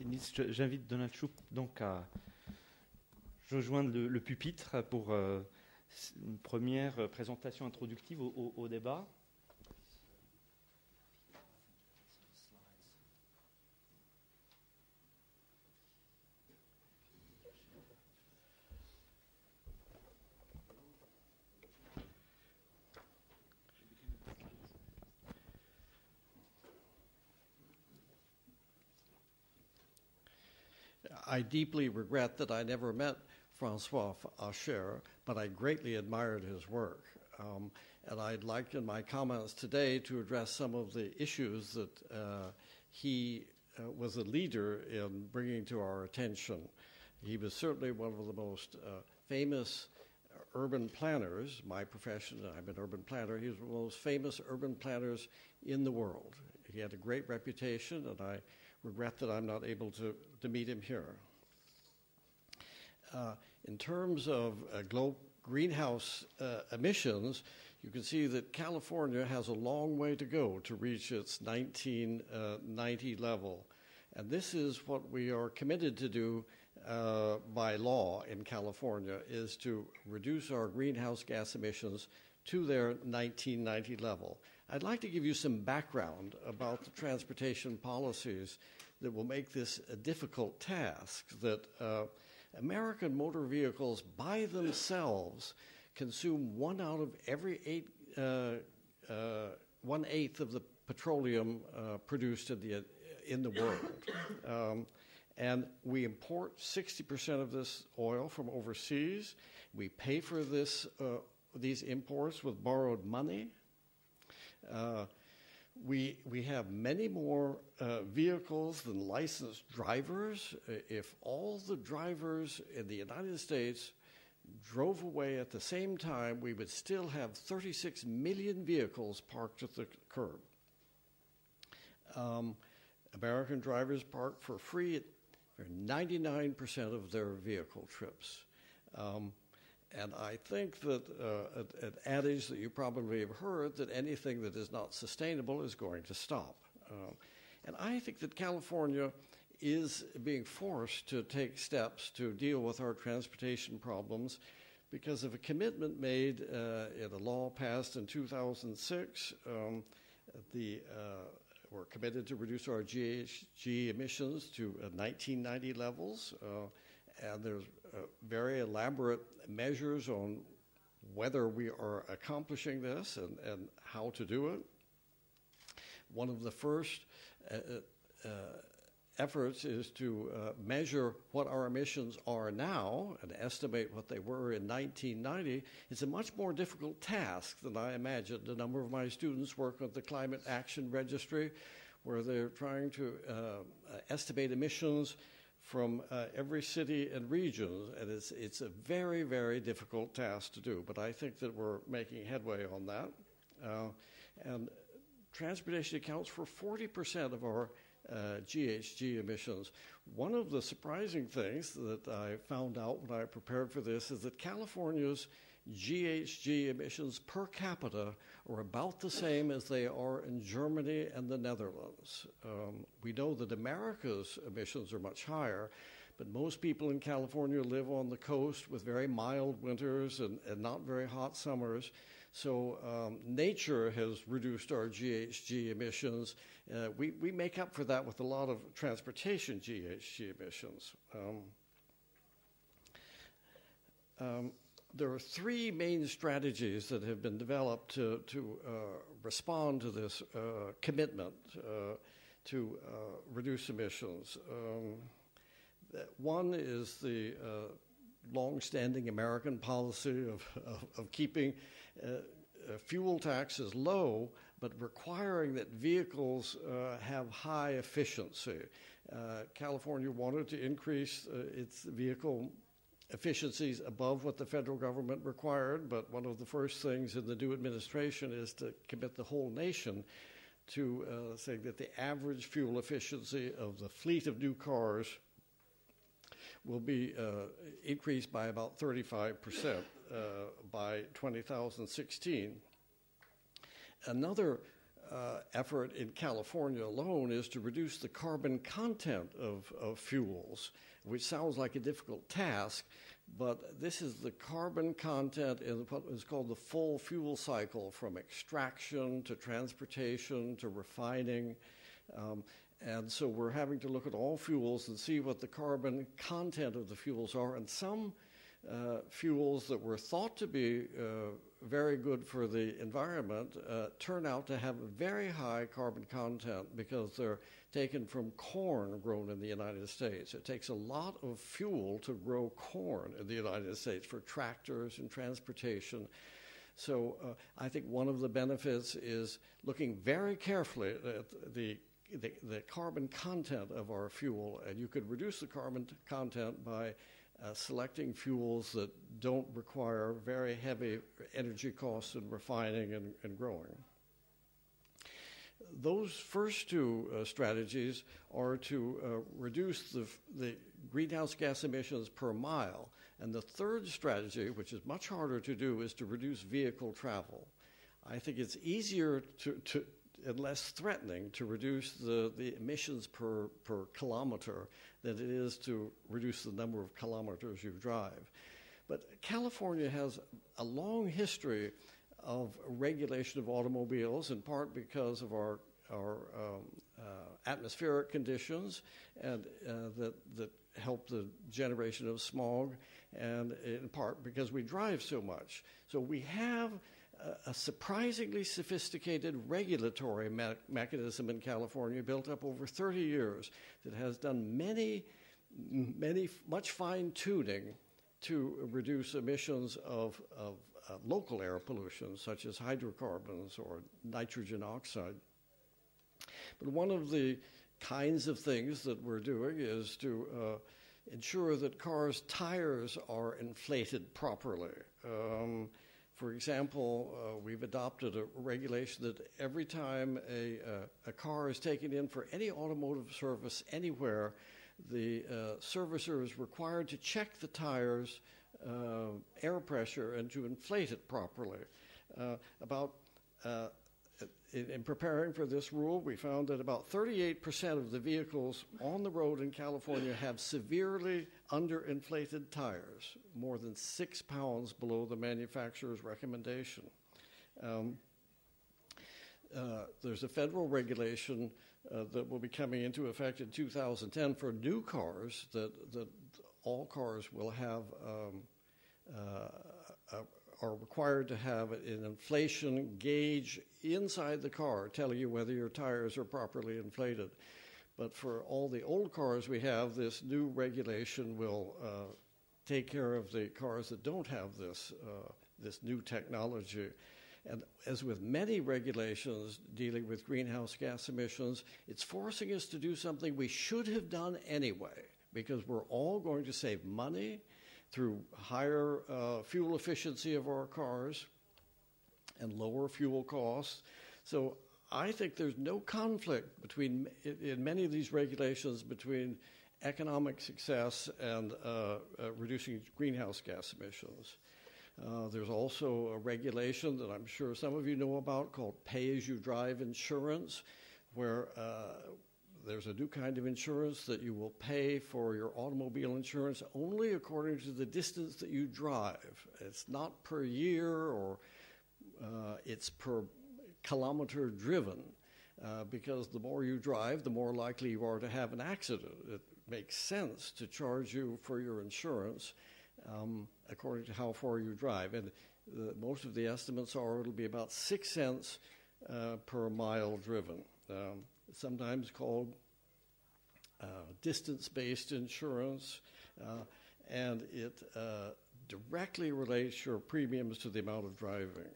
Merci Nice. J'invite Donald Shoup donc à rejoindre le pupitre pour une première présentation introductive au débat. I deeply regret that I never met François Acher, but I greatly admired his work. And I'd like in my comments today to address some of the issues that he was a leader in bringing to our attention. He was certainly one of the most famous urban planners. My profession, I'm an urban planner. He was one of the most famous urban planners in the world. He had a great reputation, and I regret that I'm not able to meet him here. In terms of greenhouse emissions, you can see that California has a long way to go to reach its 1990 level. And this is what we are committed to do by law in California, is to reduce our greenhouse gas emissions to their 1990 level. I'd like to give you some background about the transportation policies that will make this a difficult task, that American motor vehicles by themselves consume 1 out of every 1/8 of the petroleum produced in the world. And we import 60% of this oil from overseas. We pay for these imports with borrowed money. We have many more vehicles than licensed drivers. If all the drivers in the United States drove away at the same time, we would still have 36 million vehicles parked at the curb. American drivers park for free for 99% of their vehicle trips. And I think that an adage that you probably have heard, that anything that is not sustainable is going to stop. And I think that California is being forced to take steps to deal with our transportation problems because of a commitment made in a law passed in 2006. We're committed to reduce our GHG emissions to 1990 levels. And there's very elaborate measures on whether we are accomplishing this and how to do it. One of the first efforts is to measure what our emissions are now and estimate what they were in 1990. It's a much more difficult task than I imagined. A number of my students work at the Climate Action Registry, where they're trying to estimate emissions from every city and region, and it's a very, very difficult task to do. But I think that we're making headway on that. And transportation accounts for 40% of our GHG emissions. One of the surprising things that I found out when I prepared for this is that California's GHG emissions per capita are about the same as they are in Germany and the Netherlands. We know that America's emissions are much higher, but most people in California live on the coast with very mild winters and not very hot summers. So nature has reduced our GHG emissions. We make up for that with a lot of transportation GHG emissions. There are 3 main strategies that have been developed to respond to this commitment to reduce emissions. One is the long-standing American policy of keeping fuel taxes low, but requiring that vehicles have high efficiency. California wanted to increase its vehicle efficiencies above what the federal government required, but one of the first things in the new administration is to commit the whole nation to saying that the average fuel efficiency of the fleet of new cars will be increased by about 35% by 2016. Another effort in California alone is to reduce the carbon content of fuels, which sounds like a difficult task, but this is the carbon content in what is called the full fuel cycle, from extraction to transportation to refining. And so we're having to look at all fuels and see what the carbon content of the fuels are. And some fuels that were thought to be very good for the environment turn out to have a very high carbon content because they're taken from corn grown in the United States. It takes a lot of fuel to grow corn in the United States for tractors and transportation. So I think one of the benefits is looking very carefully at the carbon content of our fuel, and you could reduce the carbon content by selecting fuels that don't require very heavy energy costs in refining and growing. Those first two strategies are to reduce the greenhouse gas emissions per mile. And the third strategy, which is much harder to do, is to reduce vehicle travel. I think it's easier and less threatening to reduce the emissions per kilometer than it is to reduce the number of kilometers you drive. But California has a long history of regulation of automobiles, in part because of our atmospheric conditions and that help the generation of smog, and in part because we drive so much. So we have a surprisingly sophisticated regulatory mechanism in California built up over 30 years that has done much fine-tuning to reduce emissions of local air pollution, such as hydrocarbons or nitrogen oxide. But one of the kinds of things that we're doing is to ensure that cars' tires are inflated properly. For example, we've adopted a regulation that every time a car is taken in for any automotive service anywhere, the servicer is required to check the tires' air pressure and to inflate it properly. In preparing for this rule, we found that about 38% of the vehicles on the road in California have severely underinflated tires, more than 6 pounds below the manufacturer's recommendation. There's a federal regulation that will be coming into effect in 2010 for new cars that all cars will have are required to have an inflation gauge inside the car telling you whether your tires are properly inflated. But for all the old cars we have, this new regulation will take care of the cars that don't have this new technology. And as with many regulations dealing with greenhouse gas emissions, it's forcing us to do something we should have done anyway, because we're all going to save money through higher fuel efficiency of our cars and lower fuel costs. So I think there's no conflict in many of these regulations between economic success and reducing greenhouse gas emissions. There's also a regulation that I'm sure some of you know about called pay-as-you-drive insurance, where there's a new kind of insurance that you will pay for your automobile insurance only according to the distance that you drive. It's not per year, or it's per kilometer driven, because the more you drive, the more likely you are to have an accident. It makes sense to charge you for your insurance according to how far you drive. And most of the estimates are it'll be about 6 cents per mile driven. Sometimes called distance-based insurance, and it directly relates your premiums to the amount of driving.